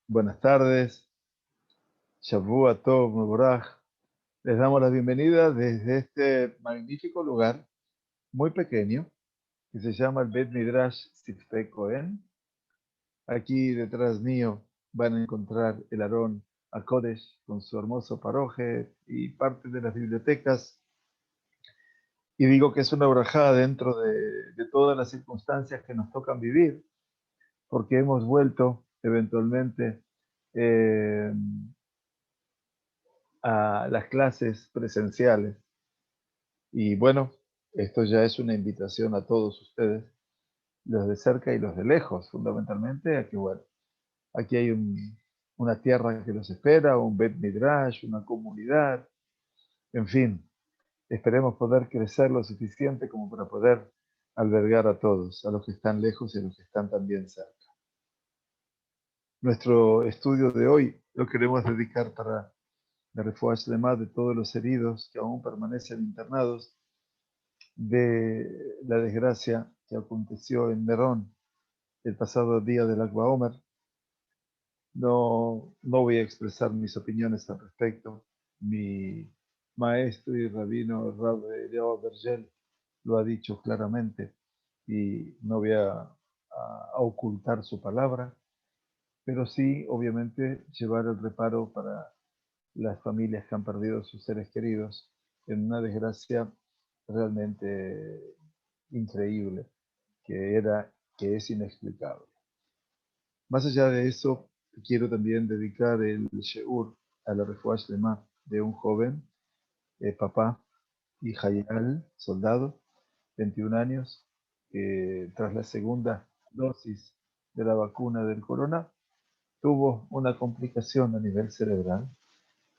Buenas tardes, Shavua Tov Mevorach. Les damos la bienvenida desde este magnífico lugar, muy pequeño, que se llama el Bet Midrash Siftei Cohen. Aquí detrás mío van a encontrar el Aarón HaKodesh con su hermoso paroje y parte de las bibliotecas. Y digo que es una brajá dentro de todas las circunstancias que nos tocan vivir, porque hemos vuelto eventualmente eh, a las clases presenciales. Y bueno, esto ya es una invitación a todos ustedes, los de cerca y los de lejos, fundamentalmente, a que, bueno, aquí hay una tierra que los espera, un Bet Midrash, una comunidad, en fin, esperemos poder crecer lo suficiente como para poder albergar a todos, a los que están lejos y a los que están también cerca. Nuestro estudio de hoy lo queremos dedicar para la refugia además de todos los heridos que aún permanecen internados de la desgracia que aconteció en Nerón el pasado día del Lag BaOmer. No voy a expresar mis opiniones al respecto. Mi maestro y rabino Rab Eliyahu Bergel lo ha dicho claramente y no voy a ocultar su palabra, pero sí, obviamente, llevar el reparo para las familias que han perdido sus seres queridos en una desgracia realmente increíble, que es inexplicable. Más allá de eso, quiero también dedicar el Sheur a la refugia Shlema de un joven, papá y Hayal, soldado, 21 años, que tras la segunda dosis de la vacuna del corona, tuvo una complicación a nivel cerebral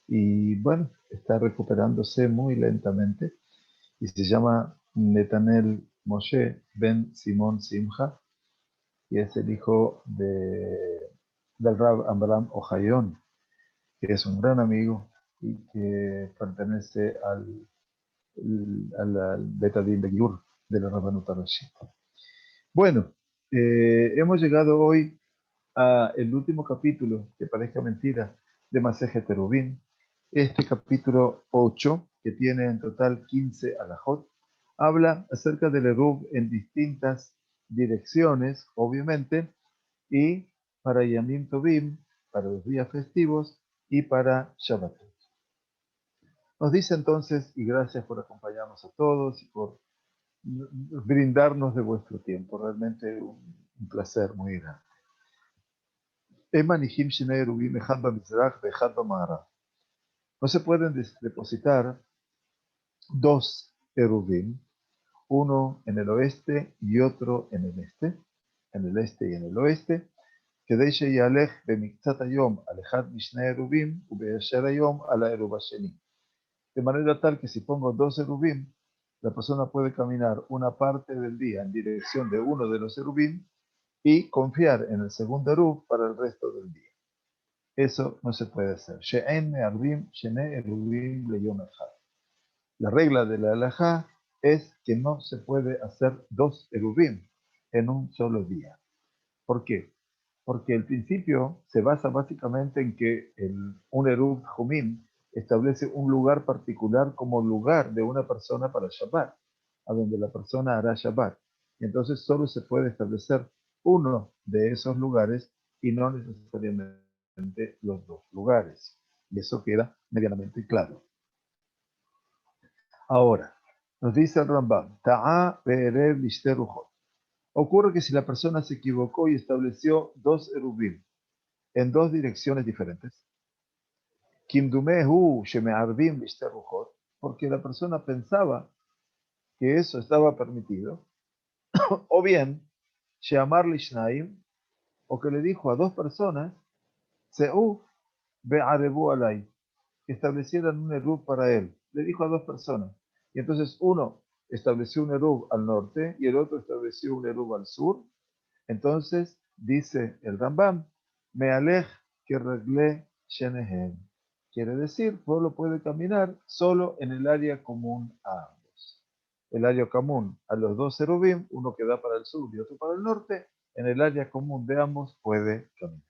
y bueno, está recuperándose muy lentamente y se llama Netanel Moshe Ben Simón Simcha y es el hijo del Rab Abraham Ohayon, que es un gran amigo y que pertenece al Betadín Begiur de la Rabbanut Harashit. Bueno, hemos llegado hoy a el último capítulo, que parezca mentira, de Masejet Eruvin. Este capítulo 8, que tiene en total 15 alajot, habla acerca del Eruv en distintas direcciones, obviamente, y para Yamim Tovim, para los días festivos y para Shabbat. Nos dice entonces, y gracias por acompañarnos a todos y por brindarnos de vuestro tiempo, realmente un placer muy grande. No se pueden depositar dos erubim, uno en el oeste y otro en el este y en el oeste, כדי שיהלך במקצת היום על אחד משני עירובים וביישר היום על העירוב השני. De manera tal que si pongo dos erubim, la persona puede caminar una parte del día en dirección de uno de los erubim y confiar en el segundo erub para el resto del día. Eso no se puede hacer. She'en me'arvim shene erubim leyom echad. La regla de la halajá es que no se puede hacer dos erubim en un solo día. ¿Por qué? Porque el principio se basa básicamente en que un Erub Jumim establece un lugar particular como lugar de una persona para Shabbat, a donde la persona hará Shabbat. Y entonces solo se puede establecer uno de esos lugares y no necesariamente los dos lugares. Y eso queda medianamente claro. Ahora, nos dice el Rambam, Ta'a be'erev lishte ruchot. Ocurre que si la persona se equivocó y estableció dos erubim en dos direcciones diferentes, Kimdumehu sheme'arvim lishte ruchot, porque la persona pensaba que eso estaba permitido, o bien, she'amar lishnaim, o que le dijo a dos personas, Se'u be'arebu alay, que establecieran un erub para él. Le dijo a dos personas. Y entonces uno estableció un erub al norte y el otro estableció un erub al sur. Entonces dice el Rambam, me alej que regle shenehem. Quiere decir, pueblo puede caminar solo en el área común a ambos. El área común a los dos serubim, uno que da para el sur y otro para el norte, en el área común de ambos puede caminar.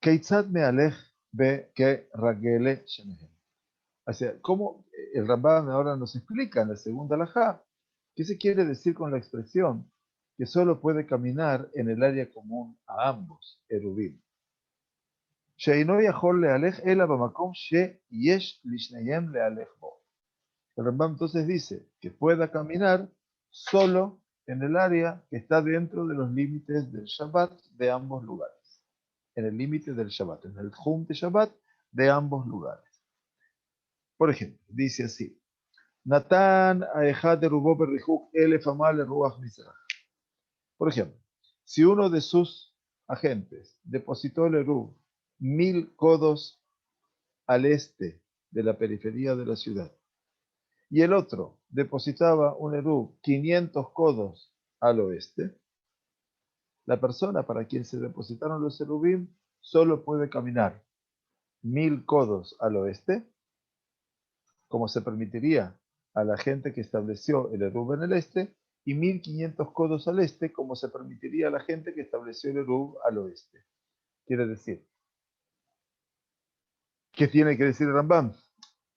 Keitzad me'alech be que ragele shenehem. O sea, ¿cómo el Rambam ahora nos explica en la segunda alajá qué se quiere decir con la expresión que solo puede caminar en el área común a ambos, erubim? שאינו יכול להלך אלא במקום שיש לשניהם להלך בו. El Rambam entonces dice que pueda caminar solo en el área que está dentro de los límites del Shabbat de ambos lugares. En el límite del Shabbat, en el Tjum de Shabbat de ambos lugares. Por ejemplo, dice así: Natán a Ejad de Rubó Berrijuk Elef Amal Ruach Mizrach. Por ejemplo, si uno de sus agentes depositó el Erub 1000 codos al este de la periferia de la ciudad, y el otro depositaba un erub 500 codos al oeste, la persona para quien se depositaron los erubim solo puede caminar 1000 codos al oeste, como se permitiría a la gente que estableció el erub en el este, y 1500 codos al este, como se permitiría a la gente que estableció el erub al oeste. Quiere decir, ¿qué tiene que decir el Rambam?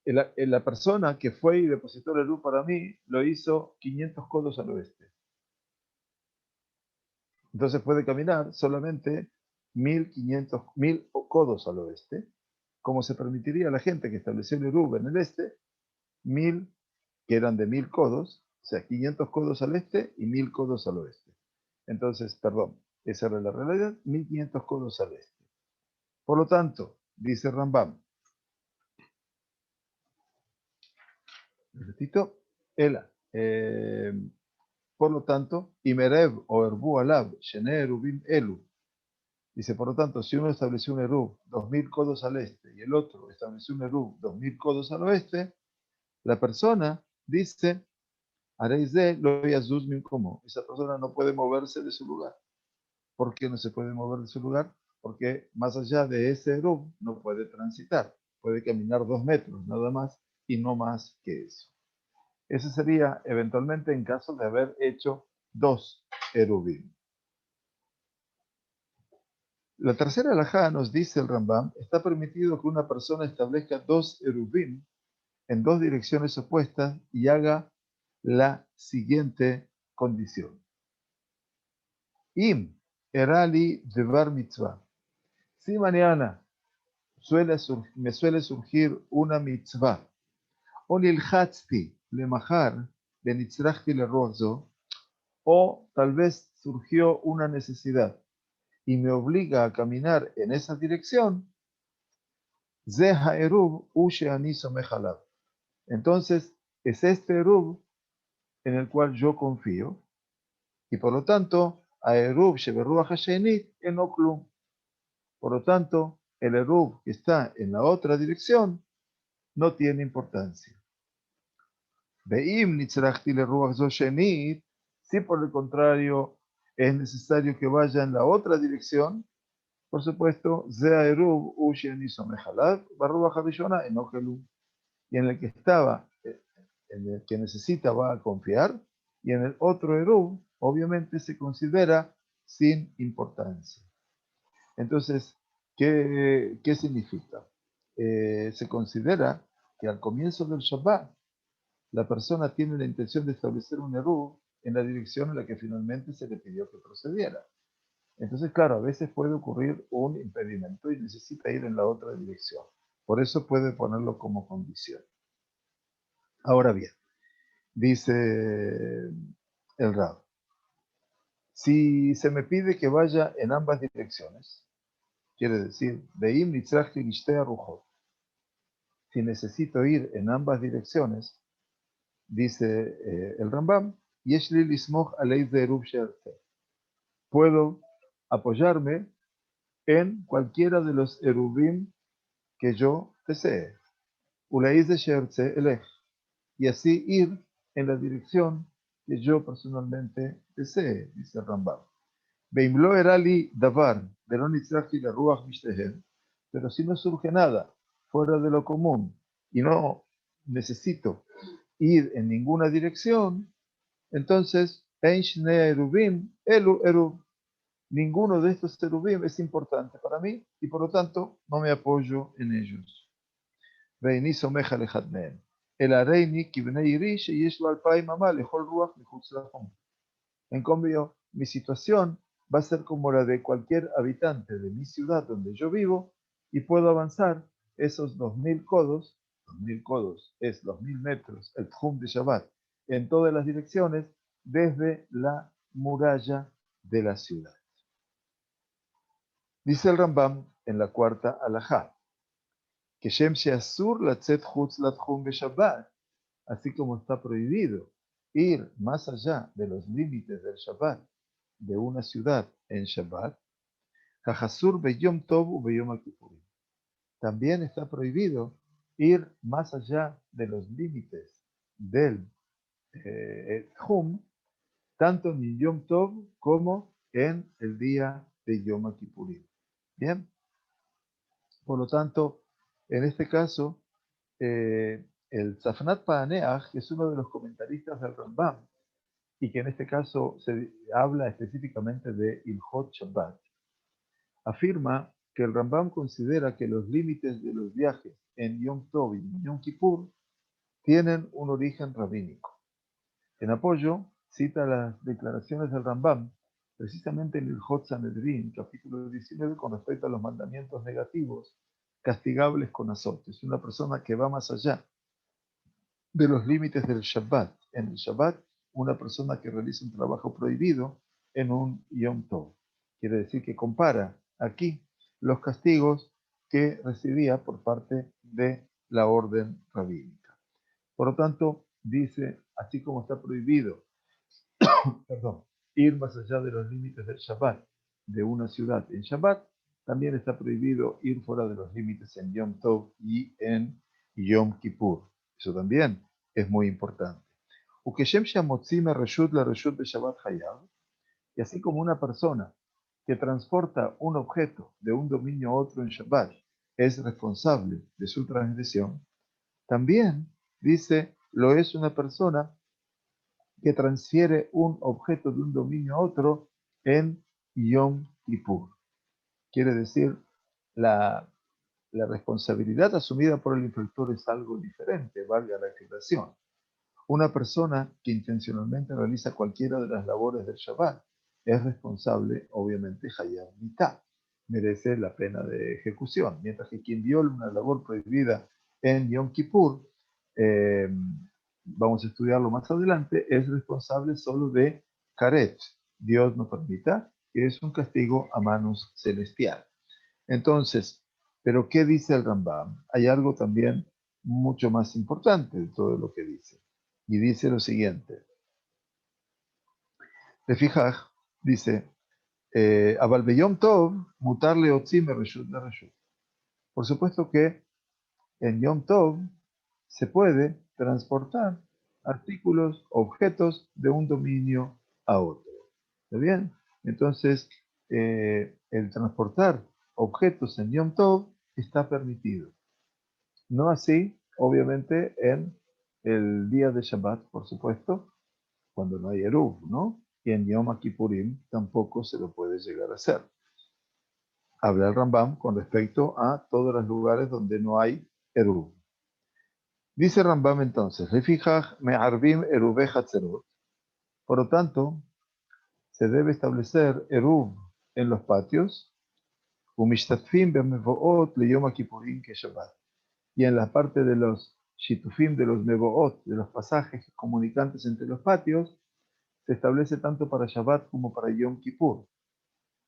La persona que fue y depositó el erub para mí lo hizo 500 codos al oeste. Entonces puede caminar solamente 1000 codos al oeste, como se permitiría a la gente que estableció el erub en el este, 1000 que eran de 1000 codos, o sea, 500 codos al este y 1000 codos al oeste. Entonces, perdón, esa era la realidad, 1500 codos al este. Por lo tanto, dice Rambam, repito, por lo tanto, Imerev o Erbu Alab, Shene Erubim Elu. Dice, por lo tanto, si uno estableció un erub 2000 codos al este y el otro estableció un erub 2000 codos al oeste, la persona dice, haréis de lo yazuz min como. Esa persona no puede moverse de su lugar. ¿Por qué no se puede mover de su lugar? Porque más allá de ese erub no puede transitar. Puede caminar 2 metros nada más y no más que eso. Ese sería eventualmente en caso de haber hecho 2 erubim. La tercera alajá nos dice el Rambam, está permitido que una persona establezca 2 erubim en 2 direcciones opuestas y haga la siguiente condición. Im erali devar mitzvah. Si mañana me suele surgir una mitzvah, o nilchatzti lemachar benitzrachti lerrozo, o tal vez surgió una necesidad y me obliga a caminar en esa dirección, ze ha'erub u she'ani somech alav. Entonces, es este erub en el cual yo confío, y por lo tanto, a erub sheberuach hashenit eno klum. Por lo tanto, el erub que está en la otra dirección no tiene importancia. Ve'im nitzrachti leruach zo shenit, si por el contrario es necesario que vaya en la otra dirección, por supuesto, Zea Erub Usheni Somejalav, Barruach Harishona en Ojelum. Y en el que estaba, en el que necesita va a confiar, y en el otro Erub, obviamente se considera sin importancia. Entonces, ¿qué significa? Se considera que al comienzo del Shabbat, la persona tiene la intención de establecer un Erub en la dirección en la que finalmente se le pidió que procediera. Entonces, claro, a veces puede ocurrir un impedimento y necesita ir en la otra dirección. Por eso puede ponerlo como condición. Ahora bien, dice el Rab, si se me pide que vaya en ambas direcciones, quiere decir, Beim nitzrachti lishtea rujot. Si necesito ir en ambas direcciones, dice el Rambam, Yeshli lismoch alei zerub she'arte. Puedo apoyarme en cualquiera de los erubim que yo desee. Y así ir en la dirección que yo personalmente desee, dice Rambam. Pero si no surge nada fuera de lo común y no necesito ir en ninguna dirección, entonces ninguno de estos serubim es importante para mí y por lo tanto no me apoyo en ellos. ואיני סומך על אחד מהם, אלא הריני כבני עירי שיש לו 2,000 אמה לכל רוח מחוץ לחום. En cambio, mi situación va a ser como la de cualquier habitante de mi ciudad donde yo vivo y puedo avanzar esos 2,000 codos es 2,000 metros, el Tjum de Shabbat, en todas las direcciones desde la muralla de la ciudad. Dice el Rambam en la cuarta alajá, que Shem Sheasur Latzet Chutz Latjum de Shabbat, así como está prohibido ir más allá de los límites del Shabbat de una ciudad en Shabbat, Jajasur Beyom Tov u Beyom Kippurim. También está prohibido ir más allá de los límites del Tjum, tanto en Yom Tov como en el día de Yom Kippurim. Bien, por lo tanto, en este caso, el Safnat Paaneach, que es uno de los comentaristas del Rambam, y que en este caso se habla específicamente de Ilhot Shabbat, afirma que el Rambam considera que los límites de los viajes en Yom Tov y Yom Kippur tienen un origen rabínico. En apoyo, cita las declaraciones del Rambam, precisamente en el Ilhot Sanedrin, capítulo 19, con respecto a los mandamientos negativos, castigables con azotes. Una persona que va más allá de los límites del Shabbat. En el Shabbat, una persona que realiza un trabajo prohibido en un Yom Tov. Quiere decir que compara aquí los castigos que recibía por parte de la orden rabínica. Por lo tanto, dice, así como está prohibido, perdón, ir más allá de los límites del Shabbat de una ciudad en Shabbat, también está prohibido ir fuera de los límites en Yom Tov y en Yom Kippur. Eso también es muy importante. Y así como una persona que transporta un objeto de un dominio a otro en Shabbat es responsable de su transgresión, también dice, lo es una persona que transfiere un objeto de un dominio a otro en Yom Kippur. Quiere decir, la responsabilidad asumida por el infractor es algo diferente, valga la aclaración. Una persona que intencionalmente realiza cualquiera de las labores del Shabbat es responsable, obviamente, Hayab Mitah, merece la pena de ejecución, mientras que quien viola una labor prohibida en Yom Kippur, eh, vamos a estudiarlo más adelante, es responsable solo de Karet, Dios no permita, que es un castigo a manos celestial. Entonces, ¿pero qué dice el Rambam? Hay algo también mucho más importante de todo lo que dice. Y dice lo siguiente. De Fijaj dice, Abal beyom tov, mutarle otzim reshut de reshut. Por supuesto que en Yom Tov se puede transportar artículos, objetos de un dominio a otro. ¿Está bien? Entonces, el transportar objetos en Yom Tov está permitido. No así, obviamente, en el día de Shabbat, por supuesto, cuando no hay Eruv, ¿no? Y en Yom Kippurim tampoco se lo puede llegar a hacer. Habla el Rambam con respecto a todos los lugares donde no hay Eruv. Dice Rambam entonces, Lefijaj me'arvim eruvej hatzerot. Por lo tanto, se debe establecer Eruv en los patios, umishtatfim bemevoot leyom Kippurim que Shabbat. Y en la parte de los shitufim, de los mevoot, de los pasajes comunicantes entre los patios, se establece tanto para Shabbat como para Yom Kippur.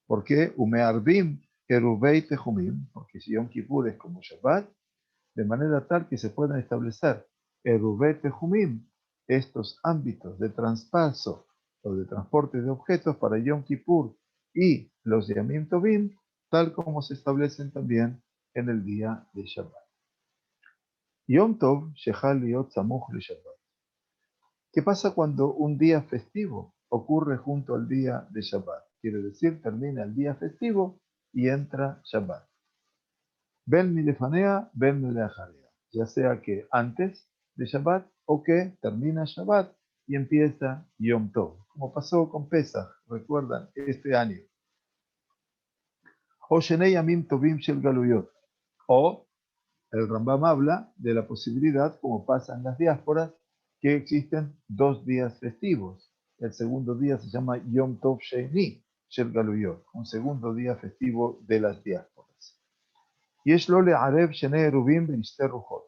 ¿Por qué? Umearbim eruvei tehumim, porque si Yom Kippur es como Shabbat, de manera tal que se puedan establecer eruvei tehumim, estos ámbitos de traspaso o de transporte de objetos para Yom Kippur y los Yamim Tovim, tal como se establecen también en el día de Shabbat. Yom Tov shechal liot samuch le Shabbat. ¿Qué pasa cuando un día festivo ocurre junto al día de Shabbat? Quiere decir, termina el día festivo y entra Shabbat. Ben milefanea, ben mileachalea. Ya sea que antes de Shabbat o que termina Shabbat y empieza Yom Tov. Como pasó con Pesach, recuerdan, este año. O Shenei Yamim Tovim Shel Galuyot. O el Rambam habla de la posibilidad, como pasa en las diásporas, que existen 2 días festivos. El segundo día se llama Yom Tov Sheni Shel Galuyot, un segundo día festivo de las diásporas. Yesh lo le'arev shenei eruvim ben ishte ruchot.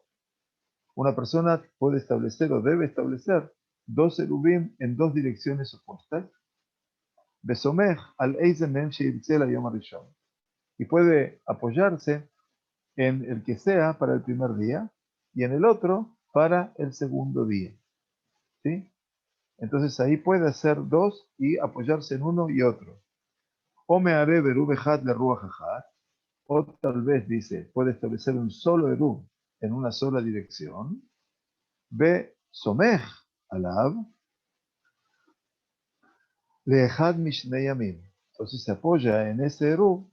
Una persona puede establecer o debe establecer 2 eruvim en 2 direcciones opuestas. Besomech al eizen mem sheirtze layom harishon. Y puede apoyarse en el que sea para el primer día y en el otro para el segundo día. ¿Sí? Entonces ahí puede hacer 2 y apoyarse en uno y otro. O me haré eruv echad le ruach echad. O tal vez dice, puede establecer un solo eruv en una sola dirección. Ve somech alav le echad mishnei yamim. Entonces se apoya en ese eruv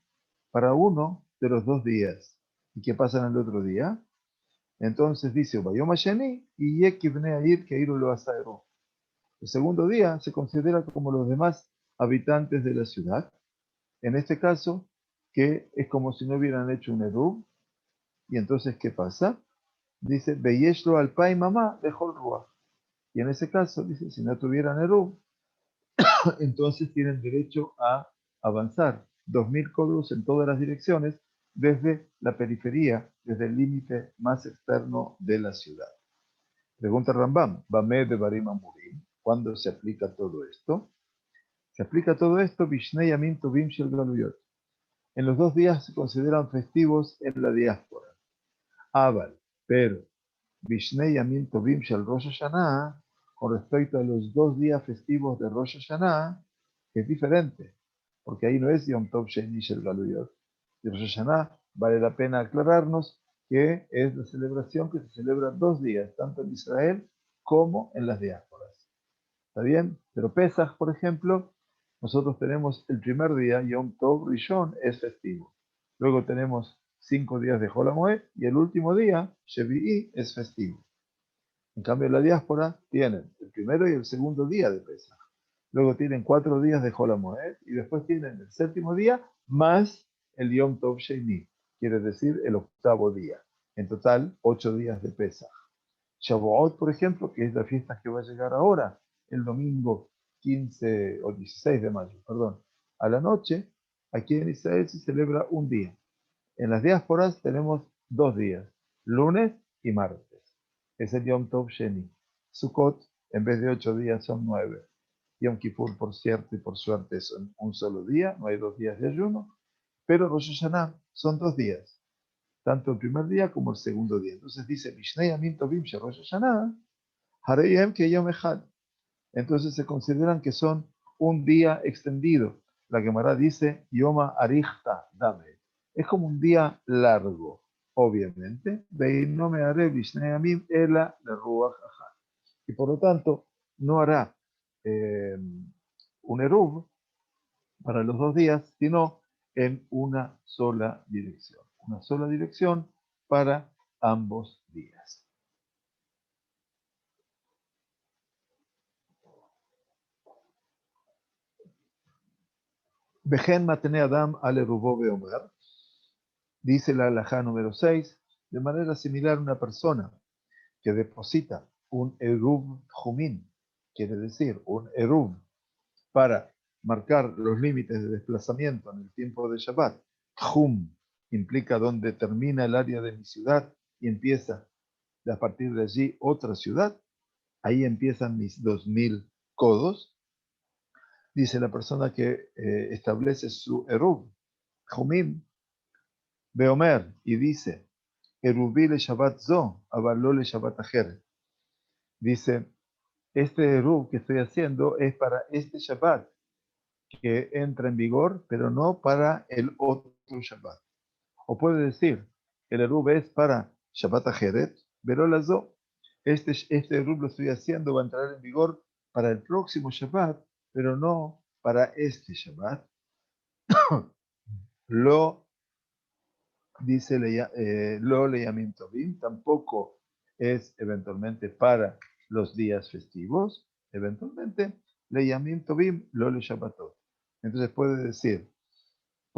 para uno de los 2 días. ¿Y qué pasa en el otro día? Entonces dice, Bayom Hasheni y Yekibne Air Keiru lo Asaero. El segundo día se considera como los demás habitantes de la ciudad. En este caso, que es como si no hubieran hecho un eruv. Y entonces, ¿qué pasa? Dice, Beyeshlo alpai mamá de Ruach. Y en ese caso, dice, si no tuvieran eruv, entonces tienen derecho a avanzar 2000 codos en todas las direcciones desde la periferia, desde el límite más externo de la ciudad. Pregunta Rambam, Bame de Barim Amurim, ¿cuándo se aplica todo esto? Se aplica todo esto, Vishnei Yamin Tovim Shel Galuyot. En los 2 días se consideran festivos en la diáspora. Aval, pero Vishnei Yamin Tovim Shel Rosh Hashanah, con respecto a los 2 días festivos de Rosh Hashanah, que es diferente, porque ahí no es Yom Tov Sheni Shel Galuyot. Y Rosh Hashanah vale la pena aclararnos que es la celebración que se celebra 2 días, tanto en Israel como en las diásporas. ¿Está bien? Pero Pesach, por ejemplo, nosotros tenemos el primer día, Yom Tov Rishon, es festivo. Luego tenemos 5 días de Hol HaMoed y el último día, Shevi'i, es festivo. En cambio, la diáspora tienen el primero y el segundo día de Pesach. Luego tienen 4 días de Hol HaMoed y después tienen el séptimo día más el Yom Tov Sheni, quiere decir el octavo día. En total, 8 días de Pesach. Shavuot, por ejemplo, que es la fiesta que va a llegar ahora, el domingo 15 o 16 de mayo, perdón, a la noche, aquí en Israel se celebra un día. En las diásporas tenemos 2 días, lunes y martes. Es el Yom Tov Sheni. Sukkot, en vez de 8 días, son 9. Yom Kippur, por cierto y por suerte, son un solo día, no hay 2 días de ayuno. Pero Rosh Hashanah son 2 días, tanto el primer día como el segundo día. Entonces dice, Mishnei Yamin Tovim Shel Rosh Hashanah, Hareyem que Yom Echad. Entonces se consideran que son un día extendido. La Gemara dice, Yoma Arichta Dame. Es como un día largo, obviamente. No me haré Mishnei Yamin Ela le Ruach Achad. Y por lo tanto, no hará un eruv para los 2 días, sino en una sola dirección. Una sola dirección para ambos días. Vejen matene Adam al erubó beomer, dice la halajá número 6, de manera similar una persona que deposita un eruv jumin, quiere decir un eruv para marcar los límites de desplazamiento en el tiempo de Shabbat. Jum implica donde termina el área de mi ciudad y empieza a partir de allí otra ciudad. Ahí empiezan mis 2000 codos. Dice la persona que establece su eruv, Jumim, Beomer, y dice, Erubi le Shabbat zo, avaló le Shabbat ajer. Dice, este eruv que estoy haciendo es para este Shabbat que entra en vigor, pero no para el otro Shabbat. O puede decir, el eruv es para Shabbat ajeret, pero las dos. Este eruv lo estoy haciendo, va a entrar en vigor para el próximo Shabbat, pero no para este Shabbat. Lo dice lo leyamim tovim, tampoco es eventualmente para los días festivos, eventualmente leyamim tovim lo le shabbatot. Entonces puede decir,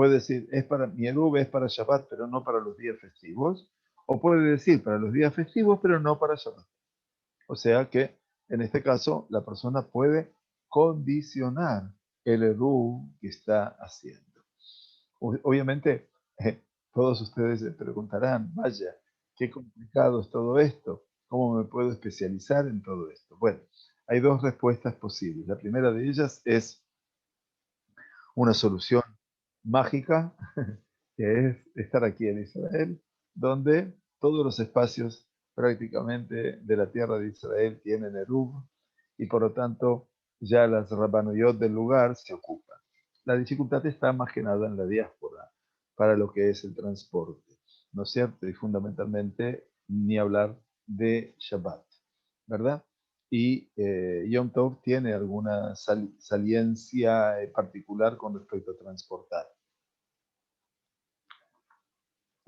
Puede decir, mi eruv es para Shabbat, pero no para los días festivos. O puede decir, para los días festivos, pero no para Shabbat. O sea que, en este caso, la persona puede condicionar el eruv que está haciendo. Obviamente, todos ustedes se preguntarán, vaya, qué complicado es todo esto, ¿cómo me puedo especializar en todo esto? Bueno, hay dos respuestas posibles. La primera de ellas es una solución mágica, que es estar aquí en Israel, donde todos los espacios prácticamente de la tierra de Israel tienen eruv y por lo tanto ya las rabanoyot del lugar se ocupan. La dificultad está más que nada en la diáspora para lo que es el transporte, ¿no es cierto? Y fundamentalmente ni hablar de Shabbat, ¿verdad? Y Yom Tov tiene alguna saliencia particular con respecto a transportar.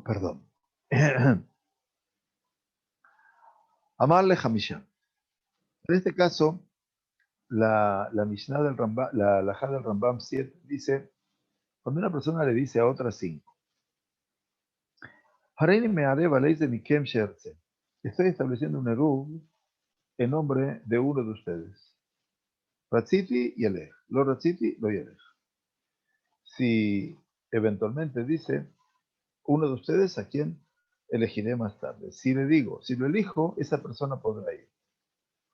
Perdón. Amarle Hamisha. En este caso, la Mishnah del Rambam, la halajá del Rambam 7 dice, cuando una persona le dice a otra 5, Hareini me'areh valeis de mikem shertze. Estoy estableciendo un eruv en nombre de uno de ustedes. Ratziti y Elej. Lo Ratziti, lo Yelej. Si eventualmente dice uno de ustedes a quien elegiré más tarde. Si le digo, si lo elijo, esa persona podrá ir.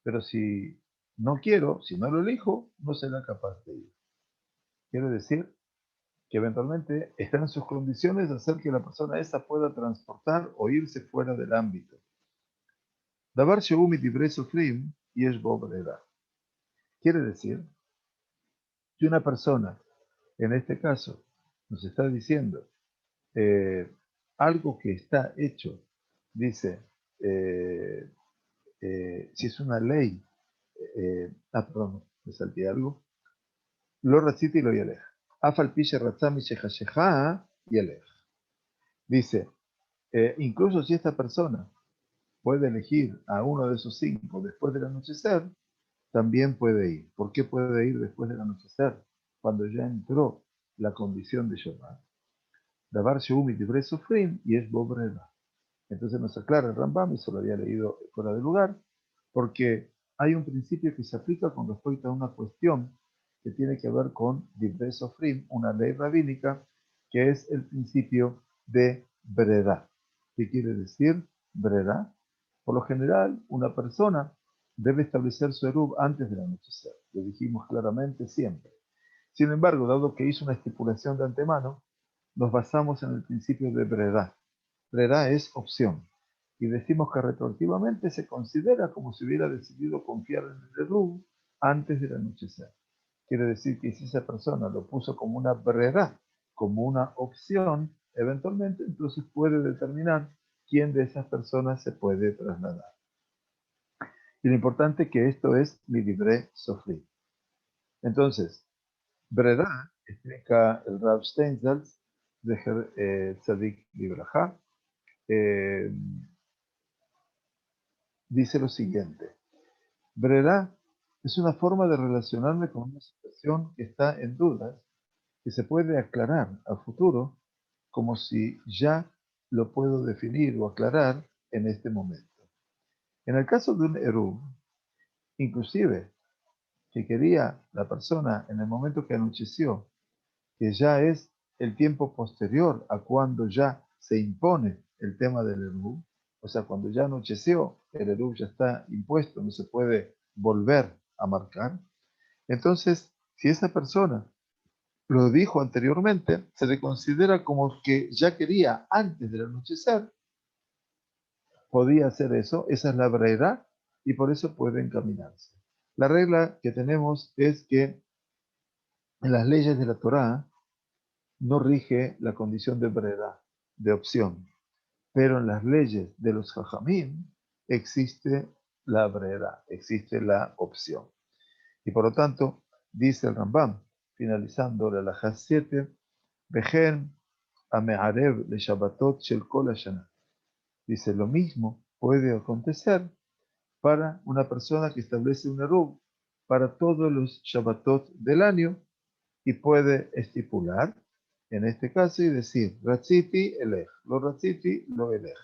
Pero si no quiero, si no lo elijo, no será capaz de ir. Quiere decir que eventualmente está en sus condiciones de hacer que la persona esa pueda transportar o irse fuera del ámbito. Davar shehu midivrei sofrim yesh bo brera. Quiere decir que una persona, en este caso, nos está diciendo algo que está hecho, dice, eh, si es una ley, perdón, me salté algo, lo racita y lo yalej. Afal piche ratzami shechasheja yalej. Dice, incluso si esta persona puede elegir a uno de esos 5 después del anochecer, también puede ir. ¿Por qué puede ir después del anochecer? Cuando ya entró la condición de Shabbat. Davar sheumi divrei sofrim y es bobreda. Entonces nos aclara el Rambam, eso lo había leído fuera de lugar, porque hay un principio que se aplica con respecto a una cuestión que tiene que ver con Divrei Sofrim, una ley rabínica, que es el principio de Breda. ¿Qué quiere decir Breda? Por lo general, una persona debe establecer su eruv antes del anochecer. Lo dijimos claramente siempre. Sin embargo, dado que hizo una estipulación de antemano, nos basamos en el principio de Breda. Breda es opción. Y decimos que retroactivamente se considera como si hubiera decidido confiar en el eruv antes del anochecer. Quiere decir que si esa persona lo puso como una brera, como una opción, eventualmente entonces puede determinar quién de esas personas se puede trasladar. Y lo importante es que esto es mi libre sofrí. Entonces, brera, explica el Rav Steinsaltz de Tzadik Libraja, dice lo siguiente. Brera es una forma de relacionarme con una situación que está en dudas, que se puede aclarar a futuro, como si ya lo puedo definir o aclarar en este momento. En el caso de un eruv, inclusive que quería la persona en el momento que anocheció, que ya es el tiempo posterior a cuando ya se impone el tema del eruv, o sea, cuando ya anocheció, el eruv ya está impuesto, no se puede volver a marcar. Entonces, si esa persona lo dijo anteriormente, se le considera como que ya quería antes del anochecer, podía hacer eso, esa es la brevedad, y por eso puede encaminarse. La regla que tenemos es que en las leyes de la Torá no rige la condición de brevedad, de opción, pero en las leyes de los Jajamim existe la brevedad, existe la opción. Y por lo tanto, dice el Rambam, finalizando la halajá 7, Vejen amearev le Shabbatot shel kol hashana. Dice, lo mismo puede acontecer para una persona que establece un eruv para todos los Shabbatot del año y puede estipular en este caso y decir, Ratziti elej, lo Ratziti lo elej,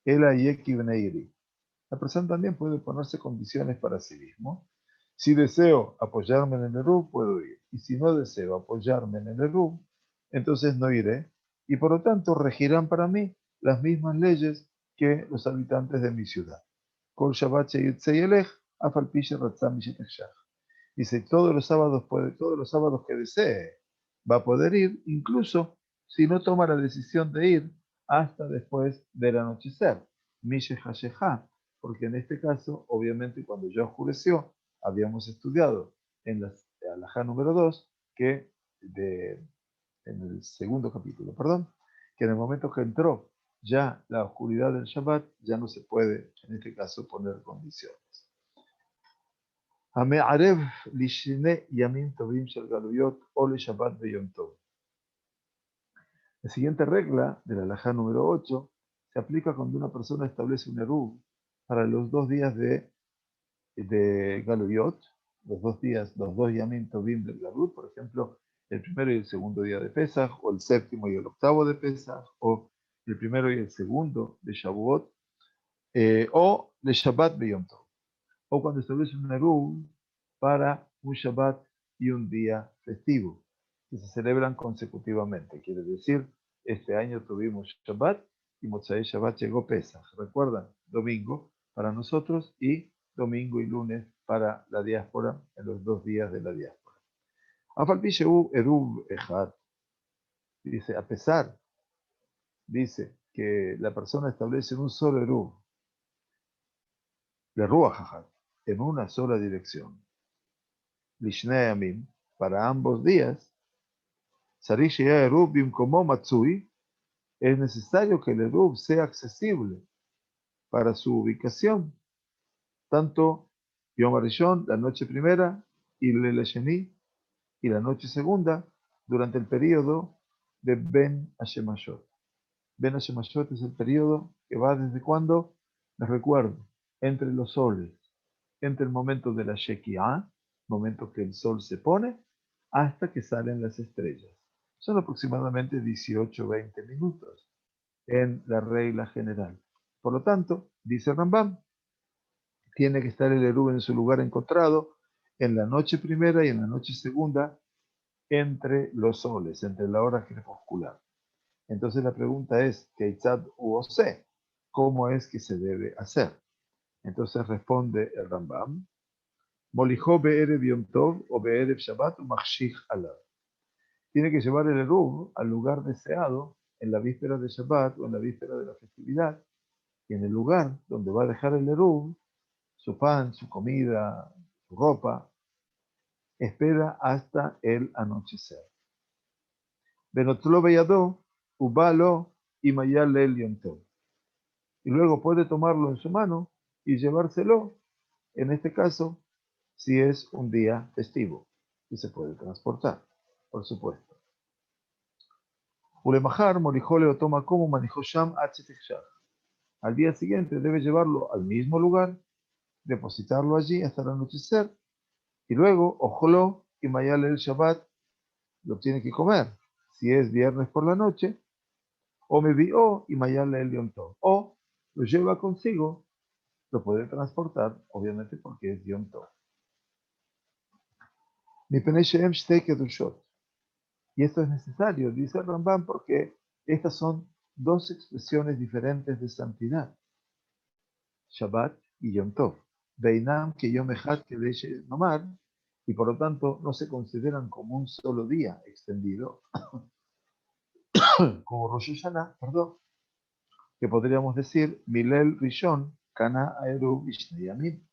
el ayeki bneiri. La persona también puede ponerse condiciones para sí mismo. Si deseo apoyarme en el Eruv, puedo ir. Y si no deseo apoyarme en el Eruv, entonces no iré. Y por lo tanto regirán para mí las mismas leyes que los habitantes de mi ciudad. Kol Shabbat sheyitzei elech, af al pi sheratzah mishetechshach. Dice, todos los sábados puede, todos los sábados que desee va a poder ir, incluso si no toma la decisión de ir hasta después del anochecer. Mishe Hasheha, porque en este caso, obviamente, cuando ya oscureció, habíamos estudiado en la halajá número 2, que en el segundo capítulo, perdón, que en el momento que entró ya la oscuridad del Shabbat, ya no se puede, en este caso, poner condiciones. המערב לשני ימים טובים של גלויות או לשבת ויום טוב. La siguiente regla de la halajá número 8 se aplica cuando una persona establece un eruv para los 2 días de Galuyot, los dos yamim tovim del Galut, por ejemplo, el primero y el segundo día de Pesach, o el séptimo y el octavo de Pesach, o el primero y el segundo de Shavuot, o de Shabbat Yom Tov, o cuando establece un eruv para un Shabbat y un día festivo, que se celebran consecutivamente. Quiere decir, este año tuvimos Shabbat y Motzai Shabbat llegó Pesach. ¿Recuerdan? Domingo para nosotros y domingo y lunes para la diáspora, en los 2 días de la diáspora. Afalpi Shehu Eruv Echad. Dice, a pesar, dice, que la persona establece un solo Eruv, de Ruach Echad, en una sola dirección. Lishnei Yamim, para ambos días, Sarich Sheyeh Eruv Bimkomo Matsui, es necesario que el Eruv sea accesible para su ubicación, tanto Yom Rishon, la noche primera, y Leil Sheni, y la noche segunda, durante el periodo de Ben Hashemashot. Ben Hashemashot es el periodo que va desde cuando, les recuerdo, entre los soles, entre el momento de la Shekiah, momento que el sol se pone, hasta que salen las estrellas. Son aproximadamente 18-20 minutos en la regla general. Por lo tanto, dice Rambam, tiene que estar el Eruv en su lugar encontrado en la noche primera y en la noche segunda, entre los soles, entre la hora crepuscular. Entonces la pregunta es, Keitzad Uose, ¿cómo es que se debe hacer? Entonces responde el Rambam, Molijo be'erev Yom Tov o be'erev Shabbat umachshich alav. Tiene que llevar el Eruv al lugar deseado en la víspera de Shabbat o en la víspera de la festividad, y en el lugar donde va a dejar el Eruv, su pan, su comida, su ropa, espera hasta el anochecer. Benotlo beyado, ubalo y mayal el Yom Tov. Y luego puede tomarlo en su mano y llevárselo, en este caso, si es un día festivo, y se puede transportar, por supuesto. Ulemajar, Morijole lo toma como Manijosham H. Al día siguiente debe llevarlo al mismo lugar, depositarlo allí hasta el anochecer, y luego, ojolo y mayal el Shabbat, lo tiene que comer, si es viernes por la noche, o me vio y mayal el Yom Tov, o lo lleva consigo, lo puede transportar, obviamente porque es Yom Tov. Mi Peneshem Shtei Kedushot. Y esto es necesario, dice el Rambam, porque estas son dos expresiones diferentes de santidad, Shabbat y Yom Tov. Beinam que Yom Echad que Leche Nomar, y por lo tanto no se consideran como un solo día extendido, como Rosh Hashanah, perdón, que podríamos decir Milel Rishon, Kana Aeru Vishneyamim.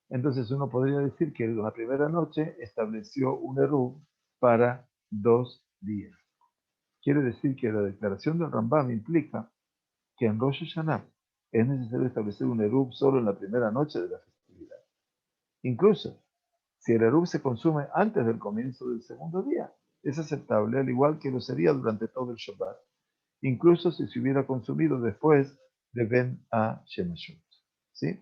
Entonces uno podría decir que la primera noche estableció un Eruv para 2 días. Quiere decir que la declaración del Rambam implica que en Rosh Hashanah es necesario establecer un Eruv solo en la primera noche de la festividad. Incluso, si el Eruv se consume antes del comienzo del segundo día, es aceptable, al igual que lo sería durante todo el Shabbat, incluso si se hubiera consumido después de Ben a Shemashot. ¿Sí?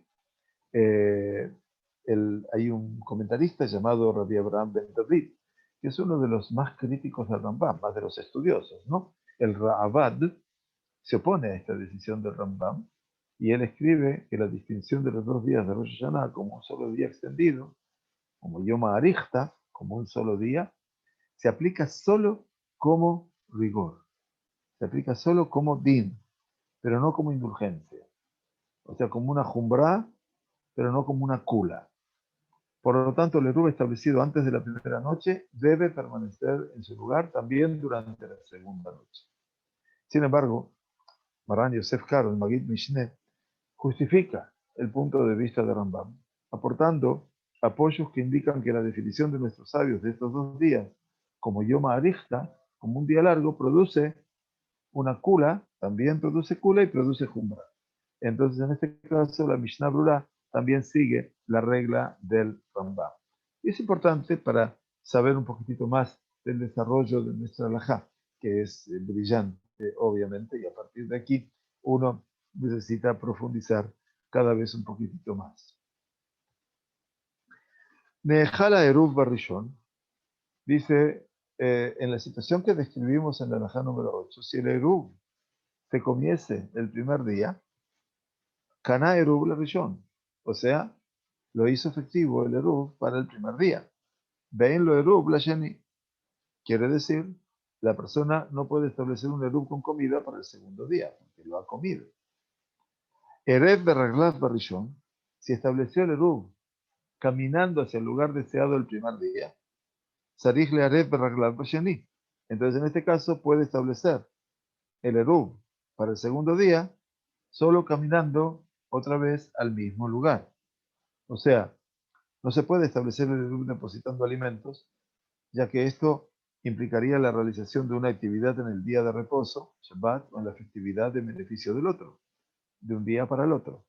Hay un comentarista llamado Rabbi Abraham Ben David, que es uno de los más críticos del Rambam, más de los estudiosos, ¿no? El Ra'avad se opone a esta decisión del Rambam y él escribe que la distinción de los 2 días de Rosh Hashanah como un solo día extendido, como Yom HaArichta, como un solo día, se aplica solo como rigor, se aplica solo como din, pero no como indulgencia. O sea, como una jumbra, pero no como una kula. Por lo tanto, el eruv establecido antes de la primera noche debe permanecer en su lugar también durante la segunda noche. Sin embargo, Maran Yosef Karo, el Magid Mishneh, justifica el punto de vista de Rambam, aportando apoyos que indican que la definición de nuestros sabios de estos 2 días, como Yom HaArichta, como un día largo, produce una kula, también produce kula y produce jumbra. Entonces, en este caso, la Mishnah Brura también sigue la regla del Rambam. Y es importante para saber un poquitito más del desarrollo de nuestra halajá, que es brillante, obviamente, y a partir de aquí uno necesita profundizar cada vez un poquitito más. Nehal Eruv Barrishon dice, en la situación que describimos en la halajá número 8, si el Eruv se comiese el primer día, Kana Eruv la Rishon, o sea, lo hizo efectivo el Eruv para el primer día. Ven lo Eruv la Sheni, quiere decir, la persona no puede establecer un Eruv con comida para el segundo día, porque lo ha comido. Erev Berraglat Barishon, si estableció el Eruv caminando hacia el lugar deseado el primer día, Sarich le Erev Berraglat Basheni. Entonces, en este caso, puede establecer el Eruv para el segundo día solo caminando otra vez al mismo lugar. O sea, no se puede establecer el Eruv depositando alimentos, ya que esto implicaría la realización de una actividad en el día de reposo, Shabbat, o en la festividad de beneficio del otro, de un día para el otro.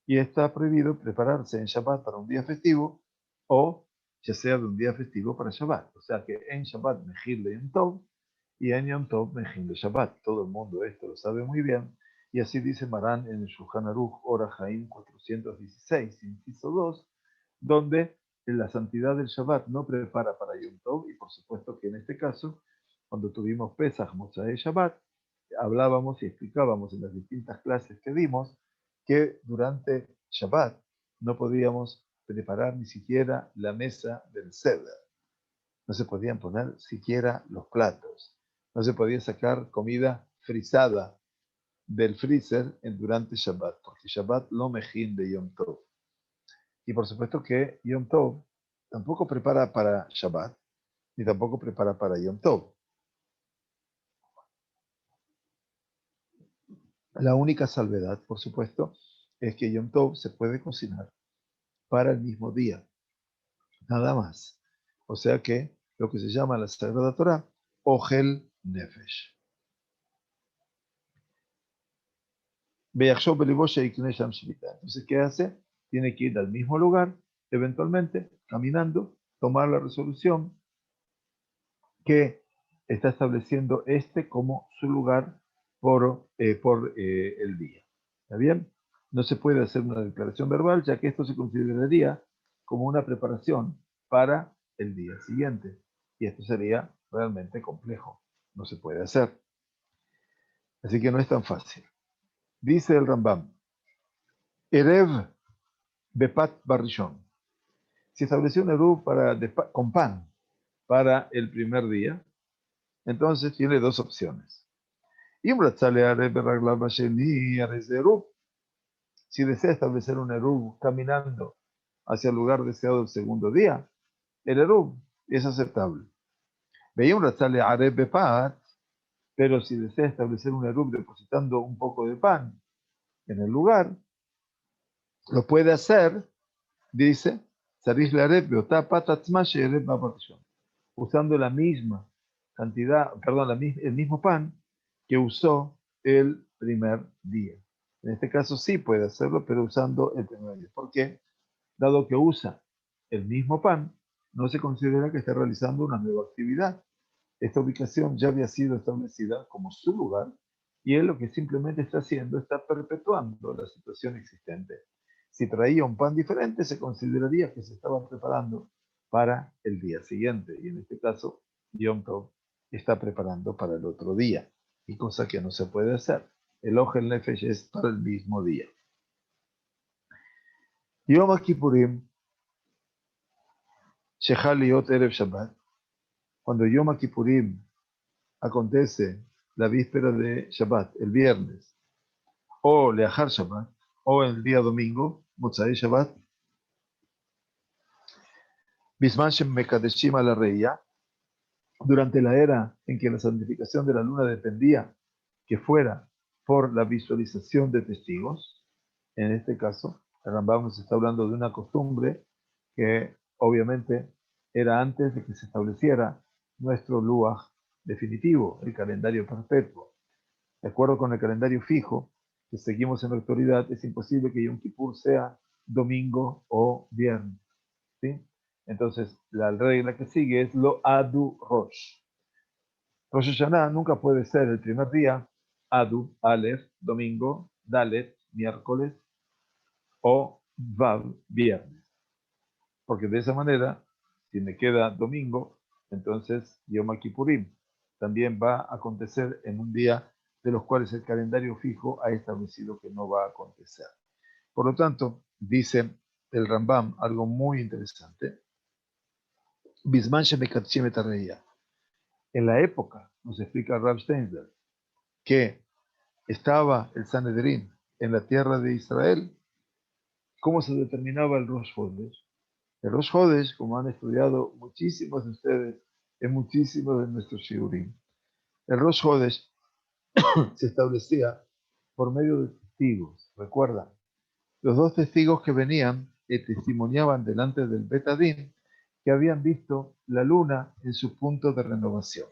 Y está prohibido prepararse en Shabbat para un día festivo, o ya sea de un día festivo para Shabbat. O sea que en Shabbat mejil le Yom Tov, y en Yom Tov mejil le Shabbat. Todo el mundo esto lo sabe muy bien, y así dice Marán en el Shulchan Aruch Ora Haim 416, inciso 2, donde la santidad del Shabbat no prepara para Yom Tov, y por supuesto que en este caso, cuando tuvimos Pesach, Motzei Shabbat, hablábamos y explicábamos en las distintas clases que dimos que durante Shabbat no podíamos preparar ni siquiera la mesa del Seder. No se podían poner siquiera los platos. No se podía sacar comida frisada del freezer durante Shabbat, porque Shabbat lo mejin de Yom Tov. Y por supuesto que Yom Tov tampoco prepara para Shabbat, ni tampoco prepara para Yom Tov. La única salvedad, por supuesto, es que Yom Tov se puede cocinar para el mismo día, nada más. O sea que lo que se llama la Sagrada Torah, Ogel Nefesh. Entonces, ¿qué hace? Tiene que ir al mismo lugar, eventualmente, caminando, tomar la resolución que está estableciendo este como su lugar por el día. ¿Está bien? No se puede hacer una declaración verbal, ya que esto se consideraría como una preparación para el día siguiente. Y esto sería realmente complejo. No se puede hacer. Así que no es tan fácil. Dice el Rambam, Erev Bepat Barrishon. Si estableció un Eruv con pan para el primer día, entonces tiene dos opciones. Si desea establecer un Eruv caminando hacia el lugar deseado el segundo día, el Eruv es aceptable. Pero si desea establecer un Eruv depositando un poco de pan en el lugar, lo puede hacer, dice, usando la misma cantidad, perdón, el mismo pan que usó el primer día. En este caso sí puede hacerlo, pero usando el primer día. ¿Por qué? Dado que usa el mismo pan, no se considera que está realizando una nueva actividad. Esta ubicación ya había sido establecida como su lugar y él lo que simplemente está haciendo está perpetuando la situación existente. Si traía un pan diferente, se consideraría que se estaba preparando para el día siguiente. Y en este caso, Yom Tov está preparando para el otro día. Y cosa que no se puede hacer. El Ojel Nefesh es para el mismo día. Yom Kippurim, Shechal Liot Erev Shabbat. Cuando Yom Kippurim acontece la víspera de Shabbat, el viernes, o Leachar Shabbat, o el día domingo, Motzai Shabbat, Bisman Shem Mekadeshim a la Reya, durante la era en que la santificación de la luna dependía que fuera por la visualización de testigos, en este caso, el Rambam nos está hablando de una costumbre que obviamente era antes de que se estableciera nuestro Luaj definitivo, el calendario perpetuo. De acuerdo con el calendario fijo que seguimos en la actualidad, es imposible que Yom Kippur sea domingo o viernes, ¿sí? Entonces, la regla que sigue es lo Adu Rosh. Rosh Hashanah nunca puede ser el primer día, Adu, Aleph, domingo, Dalet, miércoles, o Vav, viernes. Porque de esa manera, si me queda domingo, entonces Yom Kippurim también va a acontecer en un día de los cuales el calendario fijo ha establecido que no va a acontecer. Por lo tanto, dice el Rambam algo muy interesante. Bisman Shemekatshim et Arreya. En la época, nos explica Rav Steinberg, que estaba el Sanedrín en la tierra de Israel, ¿cómo se determinaba el Rosh Hodesh? El Rosh Hodesh, como han estudiado muchísimos de ustedes en muchísimos de nuestros shiurim, el Rosh Hodesh se establecía por medio de testigos. Recuerdan, los dos testigos que venían y testimoniaban delante del Betadín que habían visto la luna en su punto de renovación.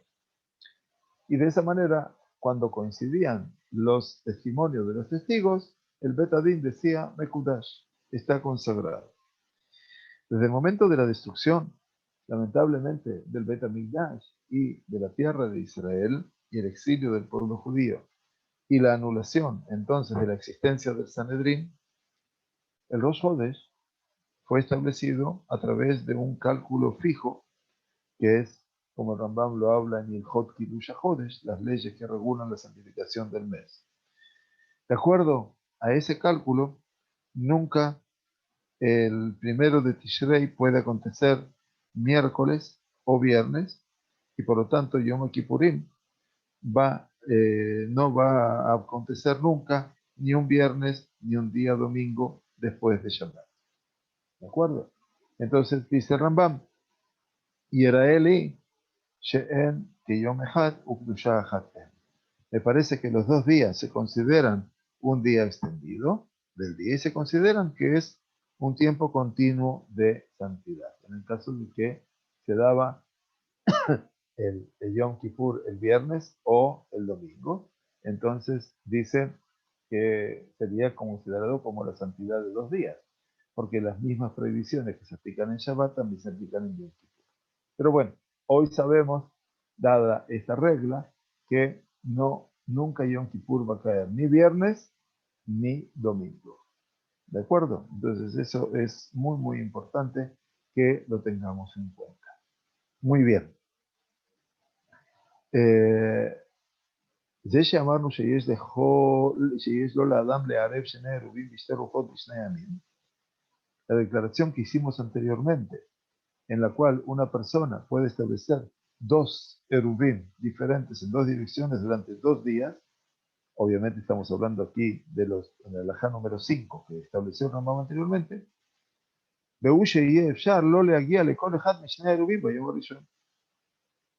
Y de esa manera, cuando coincidían los testimonios de los testigos, el Betadín decía, Mekudash, está consagrado. Desde el momento de la destrucción, lamentablemente, del Bet HaMikdash y de la tierra de Israel y el exilio del pueblo judío, y la anulación entonces de la existencia del Sanedrín, el Rosh Hodesh fue establecido a través de un cálculo fijo, que es, como el Rambam lo habla en Ilhot Kiddush HaChodesh, las leyes que regulan la santificación del mes. De acuerdo a ese cálculo, nunca el primero de Tishrei puede acontecer miércoles o viernes, y por lo tanto Yom Kippurim no va a acontecer nunca ni un viernes ni un día domingo después de Shabbat. ¿De acuerdo? Entonces dice Rambam, Yeraeli she'en kiyom echad u'kedusha achat en. Me parece que los 2 días se consideran un día extendido del día y se consideran que es un tiempo continuo de santidad. En el caso de que se daba el Yom Kippur el viernes o el domingo, entonces dicen que sería considerado como la santidad de 2 días, porque las mismas prohibiciones que se aplican en Shabbat también se aplican en Yom Kippur. Pero bueno, hoy sabemos, dada esta regla, que nunca Yom Kippur va a caer ni viernes ni domingo. ¿De acuerdo? Entonces eso es muy, muy importante que lo tengamos en cuenta. Muy bien. זה שאמרנו שיש לו לאדם לערב שני עירובין בשתי רוחות בשני ימים, la declaración que hicimos anteriormente, en la cual una persona puede establecer 2 eruvim diferentes en 2 direcciones durante 2 días, obviamente estamos hablando aquí de la halajá número 5 que estableció Rambam anteriormente,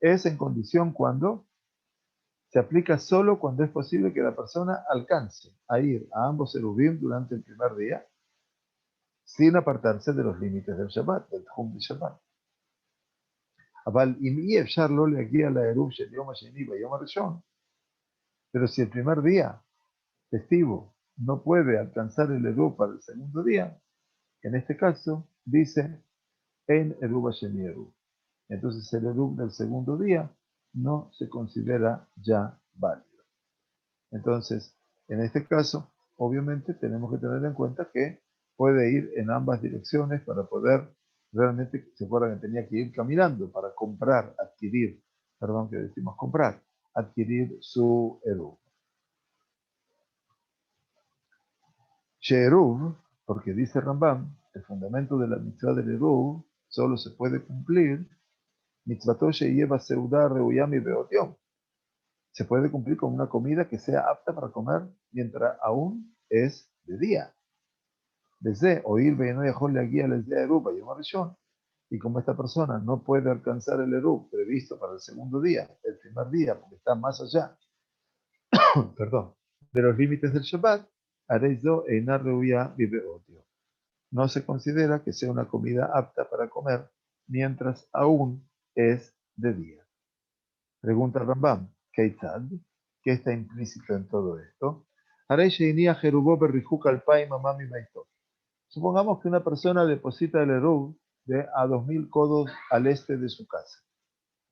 es en condición cuando se aplica solo cuando es posible que la persona alcance a ir a ambos eruvim durante el primer día, sin apartarse de los límites del Shabbat, del Tchum de Shabbat. Pero si el primer día festivo no puede alcanzar el Eruv para el segundo día, en este caso dice en Eruv Sheni Eruv. Entonces el Eruv del segundo día no se considera ya válido. Entonces, en este caso, obviamente tenemos que tener en cuenta que puede ir en ambas direcciones para poder realmente se acuerdan que tenía que ir caminando para comprar, adquirir, perdón que decimos comprar, adquirir su Eruv. She'eruv, porque dice Rambam, el fundamento de la mitzvah del Eruv solo se puede cumplir mitzvato she'yeva seudá reuyami beotiom. Se puede cumplir con una comida que sea apta para comer mientras aún es de día. Desde oír no dejó la guía les de Eruv y Rishon. Y como esta persona no puede alcanzar el Eruv previsto para el segundo día, el primer día, porque está más allá, perdón, de los límites del Shabbat, Areizo Einar Reuya vive odio. No se considera que sea una comida apta para comer mientras aún es de día. Pregunta Rambam, Keitzad, ¿qué está implícito en todo esto? Supongamos que una persona deposita el Eruv de a 2000 codos al este de su casa.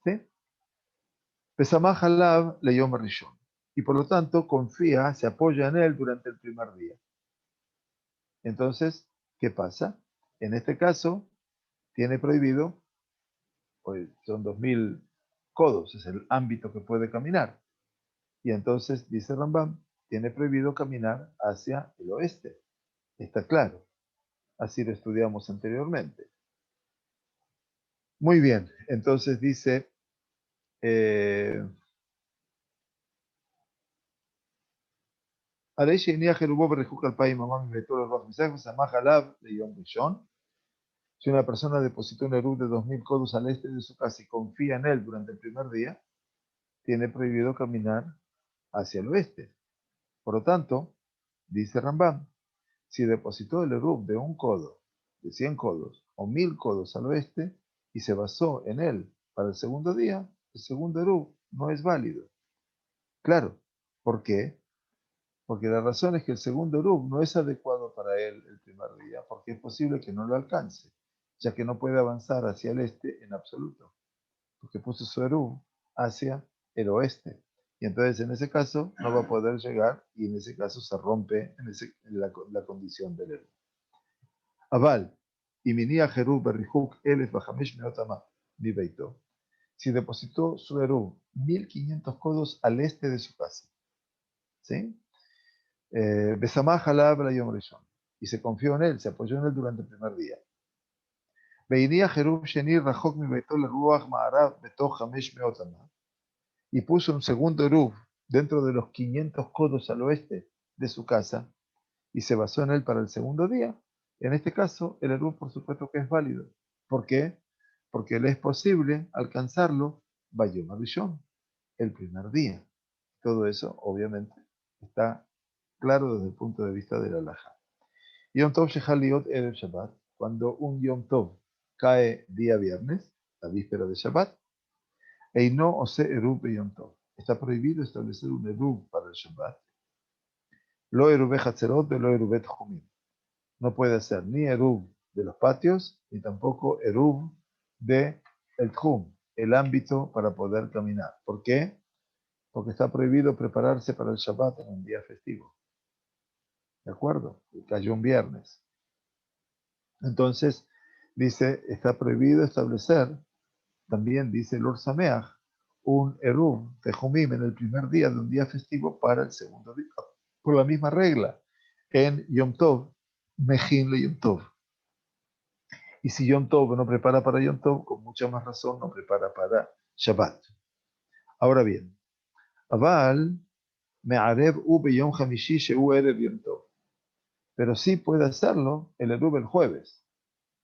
¿Sí? Pesamach Alav leyom rishon. Y por lo tanto confía, se apoya en él durante el primer día. Entonces, ¿qué pasa? En este caso, tiene prohibido, pues son 2000 codos, es el ámbito que puede caminar. Y entonces, dice Rambam, tiene prohibido caminar hacia el oeste. Está claro. Así lo estudiamos anteriormente. Muy bien, entonces dice, si una persona depositó un eruv de 2000 codos al este de su casa y confía en él durante el primer día, tiene prohibido caminar hacia el oeste. Por lo tanto, dice Rambam, si depositó el eruv de un codo, de 100 codos o 1000 codos al oeste y se basó en él para el segundo día, el segundo eruv no es válido. Claro, ¿por qué? Porque la razón es que el segundo eruv no es adecuado para él el primer día, porque es posible que no lo alcance, ya que no puede avanzar hacia el este en absoluto, porque puso su eruv hacia el oeste. Y entonces en ese caso no va a poder llegar y en ese caso se rompe la condición del eruv. Aval, y minía Jerub berrihuk elef bajamesh meotama mi beito. Si depositó su eruv 1500 codos al este de su casa, ¿sí? Besamach Halab la Yom Rishon. Y se confió en él, se apoyó en él durante el primer día. Veinía Jerub Shenir Rajok mi Beitol Ruach Ma'arav Betoch Hamesh Meotama. Y puso un segundo Eruv dentro de los 500 codos al oeste de su casa y se basó en él para el segundo día. En este caso, el Eruv por supuesto que es válido. ¿Por qué? Porque le es posible alcanzarlo Bayom Rishon, el primer día. Todo eso, obviamente, está claro desde el punto de vista de la halajá. Yom Tov Shehaliot Erev Shabbat, cuando un Yom Tov cae día viernes, la víspera de Shabbat, Eino Ose Eruv Yom Tov. Está prohibido establecer un Eruv para el Shabbat. Lo Eruv Hatzerot de lo Eruv Jumim. No puede hacer ni Eruv de los patios, ni tampoco Eruv de el Tjum, el ámbito para poder caminar. ¿Por qué? Porque está prohibido prepararse para el Shabbat en un día festivo. ¿De acuerdo? Cayó un viernes. Entonces, dice, está prohibido establecer, también dice Lord Sameach, un Eruv de Jumim en el primer día de un día festivo para el segundo día. Por la misma regla, en Yom Tov, Mejin le Yom Tov. Y si Yom Tov no prepara para Yom Tov, con mucha más razón no prepara para Shabbat. Ahora bien, Aval Me'arev u beyom Hamishi she'u erev Yom Tov. Pero sí puede hacerlo el Eruv el jueves,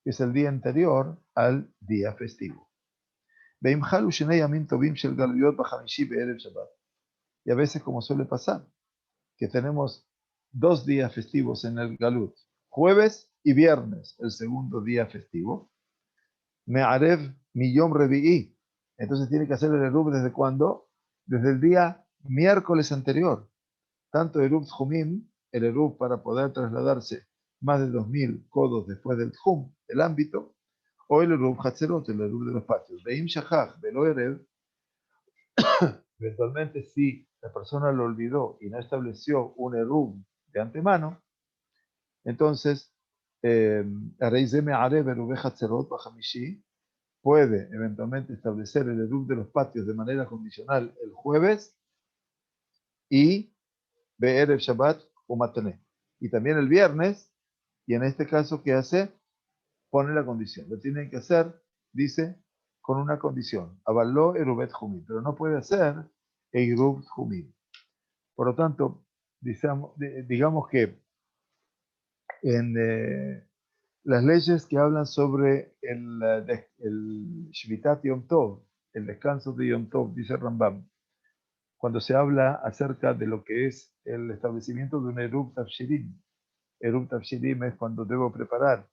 que es el día anterior al día festivo. Y a veces, como suele pasar, que tenemos 2 días festivos en el Galut, jueves y viernes, el segundo día festivo. Me'arev miyom revi'i. Entonces tiene que hacer el Eruv ¿desde cuándo? Desde el día miércoles anterior. Tanto Eruv Jumim, el Eruv para poder trasladarse más de 2000 codos después del Jum, el ámbito, o el Eruv Hatzerot, el Eruv de los patios. Veim Shachach, Velo Erev. Eventualmente, si la persona lo olvidó y no estableció un Eruv de antemano, entonces הרי זה מערב עירובי חצרות בחמישי, puede eventualmente establecer el eruv de los patios de manera condicional el jueves y Be'erev Shabbat o Matané. Y también el viernes, y en este caso, ¿qué hace? Pone la condición. Lo tienen que hacer, dice, con una condición. Avaló Erubet Jumid, pero no puede hacer Eirub Jumid. Por lo tanto, digamos que en las leyes que hablan sobre el Shvitat Yom Tov, el descanso de Yom Tov, dice Rambam, cuando se habla acerca de lo que es el establecimiento de un Eruv Tafshirim. Eruv Tafshirim es cuando debo preparar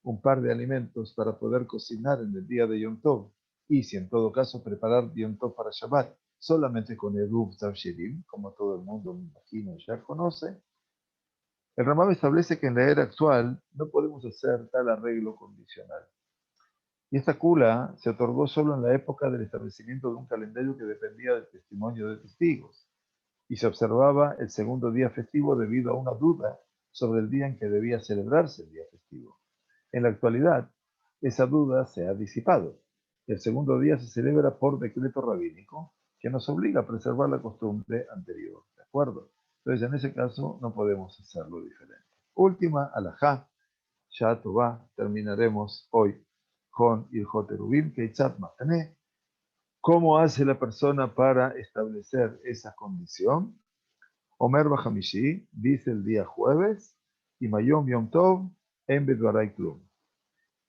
un par de alimentos para poder cocinar en el día de Yom Tov, y si en todo caso preparar Yom Tov para Shabbat solamente con Eruv Tafshirim, como todo el mundo me imagino ya conoce. El Rambam establece que en la era actual no podemos hacer tal arreglo condicional. Y esta kula se otorgó solo en la época del establecimiento de un calendario que dependía del testimonio de testigos, y se observaba el segundo día festivo debido a una duda sobre el día en que debía celebrarse el día festivo. En la actualidad, esa duda se ha disipado. El segundo día se celebra por decreto rabínico que nos obliga a preservar la costumbre anterior. ¿De acuerdo? Entonces, en ese caso, no podemos hacerlo diferente. Última alajá, ya Tová, terminaremos hoy con Ilhot Eruvim, Keitzat Matané. ¿Cómo hace la persona para establecer esa condición? Omer Bajamishi dice el día jueves, y Mayom Yom Tov en Bedvaray Klum.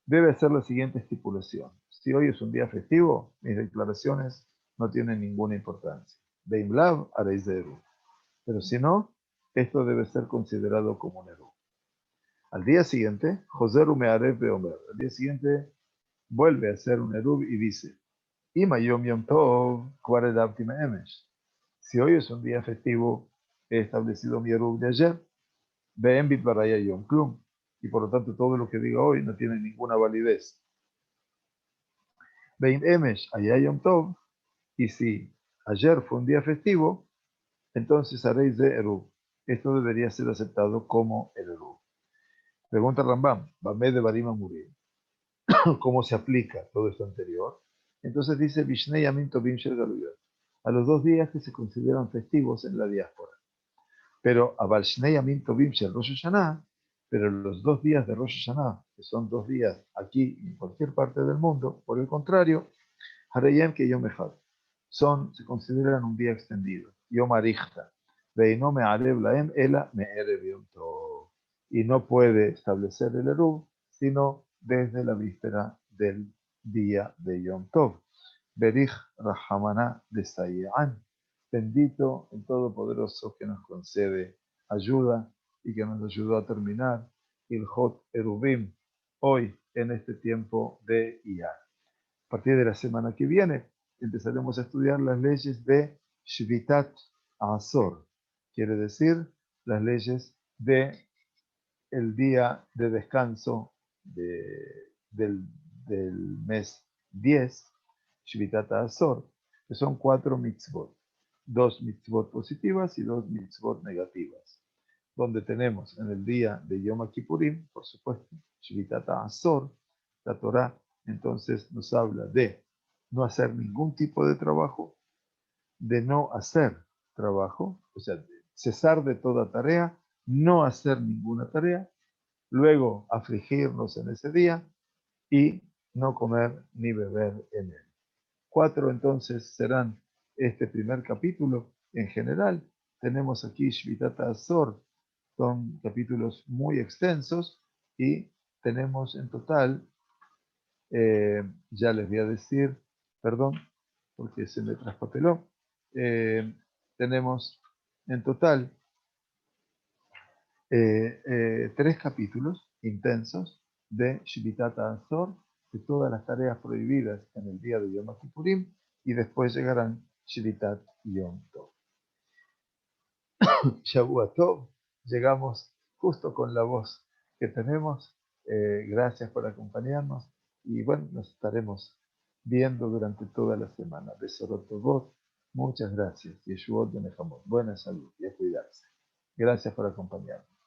Debe hacer la siguiente estipulación. Si hoy es un día festivo, mis declaraciones no tienen ninguna importancia. Beimlav haréis de Eru. Pero si no, esto debe ser considerado como un Eru. Al día siguiente, Joseru Mearev Beomer. Al día siguiente, vuelve a hacer un Eru y dice, Ima Yom Yom Tov, Kvaredavti Meemesh. Si hoy es un día festivo, he establecido mi Eru de ayer. Beem Bitbaraya Yom Klum. Y por lo tanto, todo lo que diga hoy no tiene ninguna validez. Beim Emesh allá Yom Tov, y si ayer fue un día festivo, entonces haréis de Eruv. Esto debería ser aceptado como el Eruv. Pregunta Rambam, Bamé de Barima Murim, ¿cómo se aplica todo esto anterior? Entonces dice Vishnei Yamin Tovim Shel Galuyot, a los 2 días que se consideran festivos en la diáspora. Pero a Shnei Yamin Tovim Shel Rosh Hashanah, pero los 2 días de Rosh Hashanah, que son 2 días aquí y en cualquier parte del mundo, por el contrario, Harayem que Yom Echad, se consideran un día extendido. Yom Arichta. Veino me arev laem ela me erev Yom Tov. Y no puede establecer el Eruv, sino desde la víspera del día de Yom Tov. Berich Rahamana de Sayan. Bendito el Todopoderoso que nos concede ayuda y que nos ayudó a terminar Ilhot Eruvim hoy en este tiempo de Iyar. A partir de la semana que viene empezaremos a estudiar las leyes de Shvitat Azor, quiere decir las leyes de el día de descanso del mes 10, Shvitat Azor, que son 4 mitzvot, 2 mitzvot positivas y 2 mitzvot negativas, donde tenemos en el día de Yom Kippurim, por supuesto, Shvitat Azor, la Torah entonces nos habla de no hacer ningún tipo de trabajo, de no hacer trabajo, o sea, de cesar de toda tarea, no hacer ninguna tarea, luego afligirnos en ese día y no comer ni beber en él. 4 entonces serán este primer capítulo. En general, tenemos aquí Shvitat Azor, son capítulos muy extensos y tenemos en total, ya les voy a decir, perdón, porque se me traspapeló, tenemos en total 3 capítulos intensos de Shvitat Azor, de todas las tareas prohibidas en el día de Yom Kippurim, y después llegarán Shvitat Yom Tov. Shavua Tov, llegamos justo con la voz que tenemos. Gracias por acompañarnos y bueno, nos estaremos viendo durante toda la semana. Besorot Tovot, muchas gracias. Yeshuot Benejamot, buena salud y a cuidarse. Gracias por acompañarnos.